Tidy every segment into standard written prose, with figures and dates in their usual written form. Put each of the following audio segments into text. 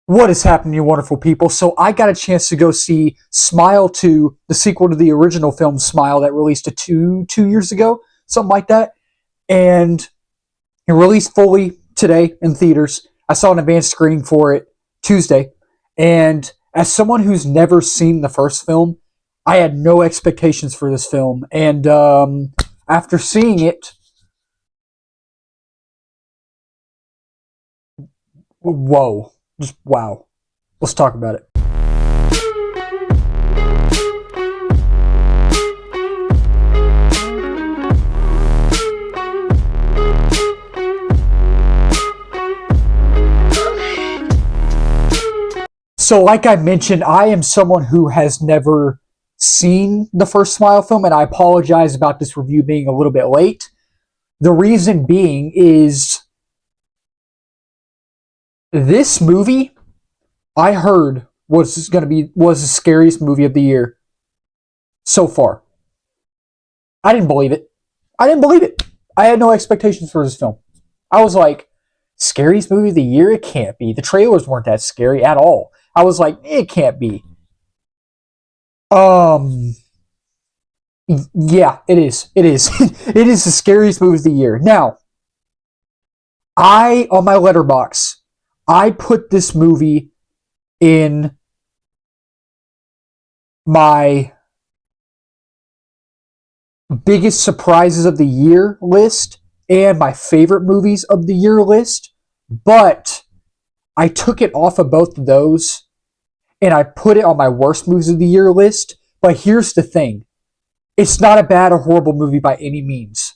What is happening, you wonderful people? So I got a chance to go see Smile 2, the sequel to the original film Smile that released two years ago, something like that. And it released fully today in theaters. I saw an advanced screening for it Tuesday. And as someone who's never seen the first film, I had no expectations for this film. And after seeing it, whoa, just wow. Let's talk about it. So, like I mentioned, I am someone who has never seen the first Smile film, and I apologize about this review being a little bit late. The reason being is this movie I heard was the scariest movie of the year so far. I didn't believe it. I didn't believe it. I had no expectations for this film. I was like, scariest movie of the year? It can't be. The trailers weren't that scary at all. I was like, it can't be. Um, yeah, it is. It is. It is the scariest movie of the year. Now, on my letterbox, I put this movie in my biggest surprises of the year list and my favorite movies of the year list, but I took it off of both of those and I put it on my worst movies of the year list. But here's the thing, it's not a bad or horrible movie by any means.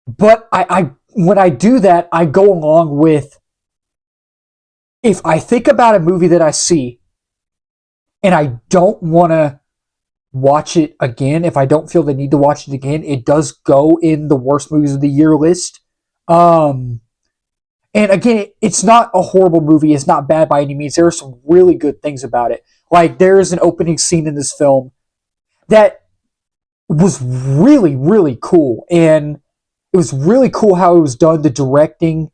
But I when I do that, I go along with, if I think about a movie that I see and I don't want to watch it again, if I don't feel the need to watch it again, it does go in the worst movies of the year list. Um, and again, it's not a horrible movie. It's not bad by any means. There are some really good things about it. Like, there's an opening scene in this film that was really, really cool. And it was really cool how it was done. The directing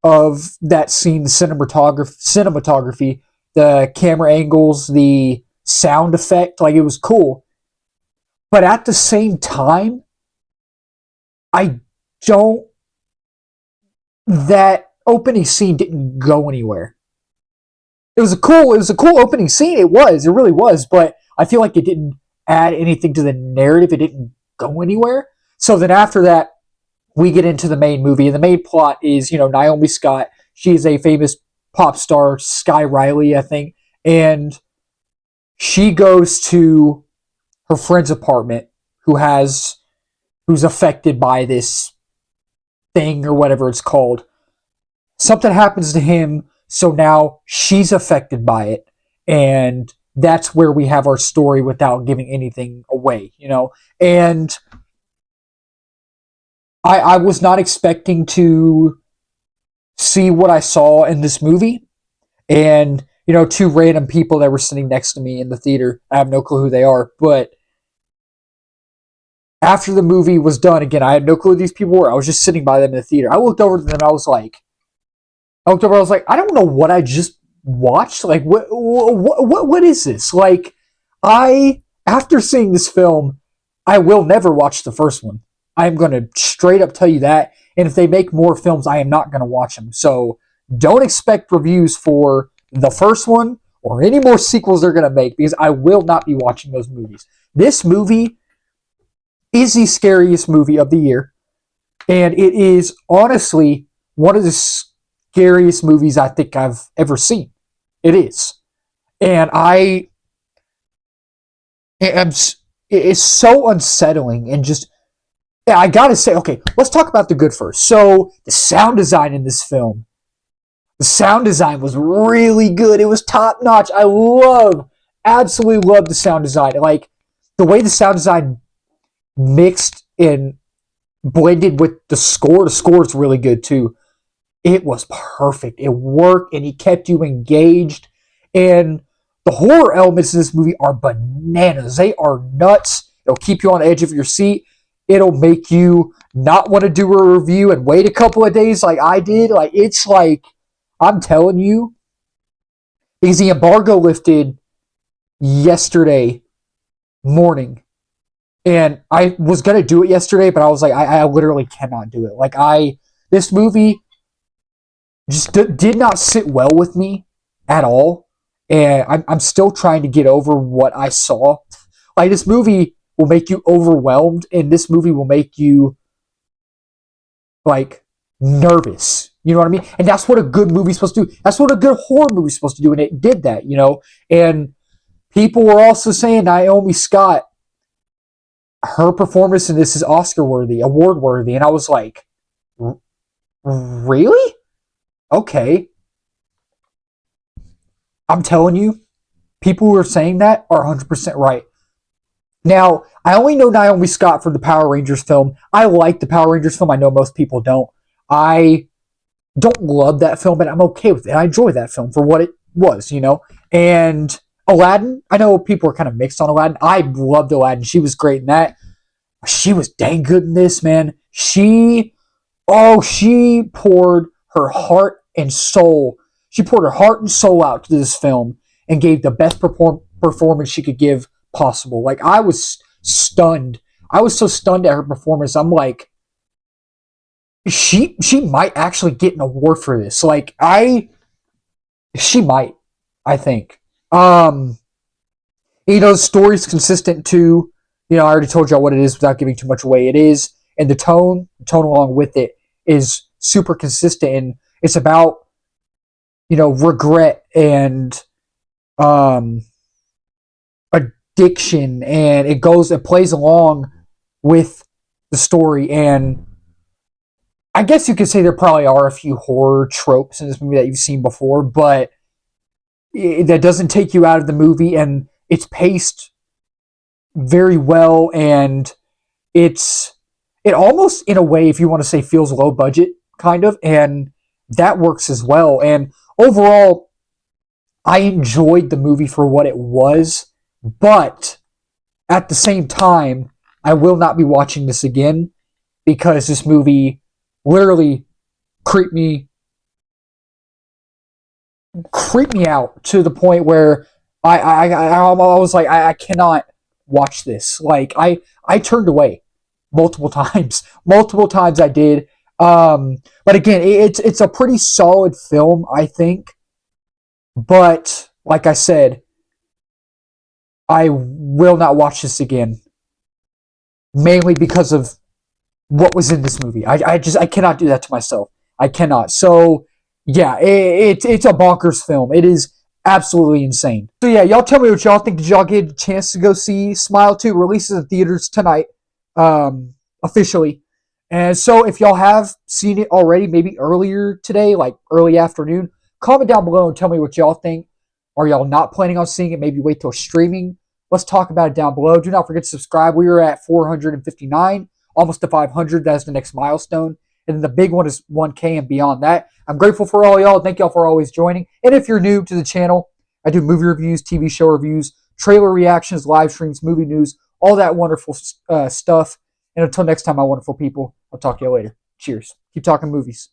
of that scene, the cinematography, the camera angles, the sound effect, like, it was cool. But at the same time, I don't. That opening scene didn't go anywhere. It was a cool opening scene. It really was. But I feel like it didn't add anything to the narrative. It didn't go anywhere. So then after that, we get into the main movie, and the main plot is, Naomi Scott. She is a famous pop star, Sky Riley, I think, and she goes to her friend's apartment who's affected by this thing or whatever it's called. Something happens to him, so now she's affected by it, and that's where we have our story without giving anything away. And I was not expecting to see what I saw in this movie. And, two random people that were sitting next to me in the theater, I have no clue who they are, but after the movie was done, again, I had no clue who these people were. I was just sitting by them in the theater. I looked over to them and I was like, I don't know what I just watched. Like, what is this? Like, after seeing this film, I will never watch the first one. I'm going to straight up tell you that. And if they make more films, I am not going to watch them. So don't expect reviews for the first one or any more sequels they're going to make, because I will not be watching those movies. This movie is the scariest movie of the year. And it is honestly one of the scariest movies I think I've ever seen. It is. And it's so unsettling, and just, yeah, I gotta say, okay, let's talk about the good first. So, the sound design in this film. The sound design was really good. It was top notch. Absolutely love the sound design. Like, the way the sound design mixed and blended with the score. The score is really good too. It was perfect. It worked, and it kept you engaged. And the horror elements in this movie are bananas. They are nuts. It'll keep you on the edge of your seat. It'll make you not want to do a review and wait a couple of days like I did. Like, it's like, I'm telling you, because the embargo lifted yesterday morning. And I was gonna do it yesterday, but I was like, I literally cannot do it. Like this movie just did not sit well with me at all, and I'm still trying to get over what I saw. Like this movie will make you overwhelmed, and this movie will make you like nervous. You know what I mean? And that's what a good movie's supposed to do. That's what a good horror movie's supposed to do, and it did that. And people were also saying Naomi Scott, her performance in this is Oscar worthy, award worthy, and I was like, really? Okay. I'm telling you, people who are saying that are 100% right. Now, I only know Naomi Scott from the Power Rangers film. I like the Power Rangers film. I know most people don't. I don't love that film, but I'm okay with it. I enjoy that film for what it was. And Aladdin, I know people are kind of mixed on Aladdin. I loved Aladdin. She was great in that. She was dang good in this, man. She poured her heart and soul. She poured her heart and soul out to this film and gave the best performance she could give possible. Like, I was stunned. I was so stunned at her performance. I'm like, she might actually get an award for this. Like, she might, I think. The story's consistent too. I already told y'all what it is without giving too much away. It is, and the tone along with it is super consistent, and it's about regret and addiction, and it plays along with the story. And I guess you could say there probably are a few horror tropes in this movie that you've seen before, but that doesn't take you out of the movie, and it's paced very well, and it almost, in a way, if you want to say, feels low budget, kind of, and that works as well. And overall, I enjoyed the movie for what it was, but at the same time, I will not be watching this again because this movie literally creeped me out to the point where I was like, I cannot watch this. Like, I turned away multiple times. Multiple times I did. But again, it's a pretty solid film, I think. But like I said, I will not watch this again. Mainly because of what was in this movie. I cannot do that to myself. I cannot. So yeah, it's a bonkers film. It is absolutely insane. So yeah, y'all tell me what y'all think. Did y'all get a chance to go see Smile 2? Releases in theaters tonight, officially. And so if y'all have seen it already, maybe earlier today, like early afternoon, comment down below and tell me what y'all think. Are y'all not planning on seeing it? Maybe wait till streaming. Let's talk about it down below. Do not forget to subscribe. We are at 459, almost to 500. That's the next milestone. And then the big one is 1K and beyond that. I'm grateful for all y'all. Thank y'all for always joining. And if you're new to the channel, I do movie reviews, TV show reviews, trailer reactions, live streams, movie news, all that wonderful stuff. And until next time, my wonderful people, I'll talk to you later. Cheers. Keep talking movies.